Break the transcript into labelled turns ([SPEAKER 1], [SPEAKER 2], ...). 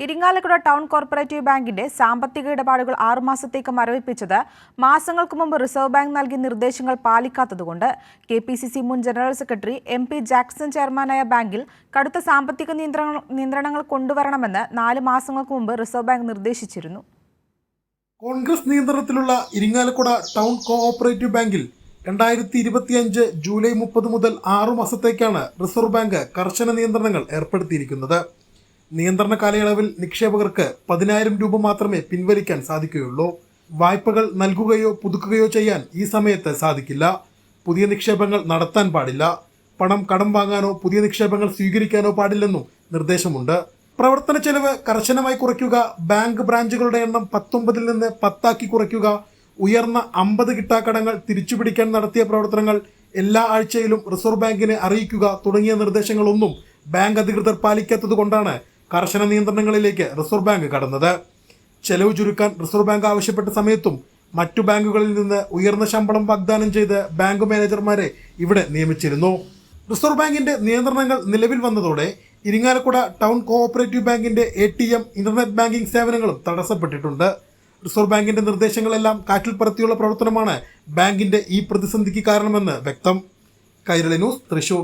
[SPEAKER 1] Irinjalakuda town corporative ബാങ്കിന്റെ സാമ്പത്തിക ഇടപാടുകൾ 6 മാസത്തേക്ക് മരവിപ്പിച്ചത് മാസങ്ങൾക്ക് മുമ്പ് റിസർവ് ബാങ്ക് നൽകിയ നിർദ്ദേശങ്ങൾ പാലിക്കാത്തതുകൊണ്ട് കെപിസിസി മുൻ ജനറൽ സെക്രട്ടറി എം.പി. ജാക്സൺ ചെയർമാനായ ബാങ്കിൽ കടുത്ത സാമ്പത്തിക നിയന്ത്രണങ്ങൾ കൊണ്ടുവരണമെന്ന് 4 മാസങ്ങൾക്ക് മുമ്പ് റിസർവ് ബാങ്ക് നിർദ്ദേശിച്ചിരുന്നു.
[SPEAKER 2] കോൺഗ്രസ് നിയന്ത്രണത്തിലുള്ള ഇരിങ്ങാലക്കുട ടൗൺ കോഓപ്പറേറ്റീവ് ബാങ്കിൽ 2025 ജൂലൈ 30 മുതൽ 6 മാസത്തേക്കാണ് റിസർവ് ബാങ്ക് കർശന നിയന്ത്രണങ്ങൾ ഏർപ്പെടുത്തിയിരിക്കുന്നത്. നിയന്ത്രണ കാലയളവിൽ നിക്ഷേപകർക്ക് 10,000 രൂപ മാത്രമേ പിൻവലിക്കാൻ സാധിക്കുകയുള്ളൂ. വായ്പകൾ നൽകുകയോ പുതുക്കുകയോ ചെയ്യാൻ ഈ സമയത്ത് സാധിക്കില്ല. പുതിയ നിക്ഷേപങ്ങൾ നടത്താൻ പാടില്ല. പണം കടം വാങ്ങാനോ പുതിയ നിക്ഷേപങ്ങൾ സ്വീകരിക്കാനോ പാടില്ലെന്നും നിർദ്ദേശമുണ്ട്. പ്രവർത്തന ചെലവ് കർശനമായി കുറയ്ക്കുക, ബാങ്ക് ബ്രാഞ്ചുകളുടെ എണ്ണം 19 നിന്ന് 10 കുറയ്ക്കുക, ഉയർന്ന 50 കിട്ടാക്കടങ്ങൾ തിരിച്ചുപിടിക്കാൻ നടത്തിയ പ്രവർത്തനങ്ങൾ എല്ലാ ആഴ്ചയിലും റിസർവ് ബാങ്കിനെ അറിയിക്കുക തുടങ്ങിയ നിർദ്ദേശങ്ങളൊന്നും ബാങ്ക് അധികൃതർ പാലിക്കാത്തതുകൊണ്ടാണ് കർശന നിയന്ത്രണങ്ങളിലേക്ക് റിസർവ് ബാങ്ക് കടന്നത്. ചെലവ് ചുരുക്കാൻ റിസർവ് ബാങ്ക് ആവശ്യപ്പെട്ട സമയത്തും മറ്റു ബാങ്കുകളിൽ നിന്ന് ഉയർന്ന ശമ്പളം വാഗ്ദാനം ചെയ്ത് ബാങ്ക് മാനേജർമാരെ ഇവിടെ നിയമിച്ചിരുന്നു. റിസർവ് ബാങ്കിന്റെ നിയന്ത്രണങ്ങൾ നിലവിൽ വന്നതോടെ ഇരിങ്ങാലക്കുട ടൗൺ കോഓപ്പറേറ്റീവ് ബാങ്കിന്റെ ATM, ഇന്റർനെറ്റ് ബാങ്കിംഗ് സേവനങ്ങളും തടസ്സപ്പെട്ടിട്ടുണ്ട്. റിസർവ് ബാങ്കിന്റെ നിർദ്ദേശങ്ങളെല്ലാം കാറ്റിൽ പറത്തിയുള്ള പ്രവർത്തനമാണ് ബാങ്കിന്റെ ഈ പ്രതിസന്ധിക്ക് കാരണമെന്ന് വ്യക്തം. കൈരളി ന്യൂസ്, തൃശൂർ.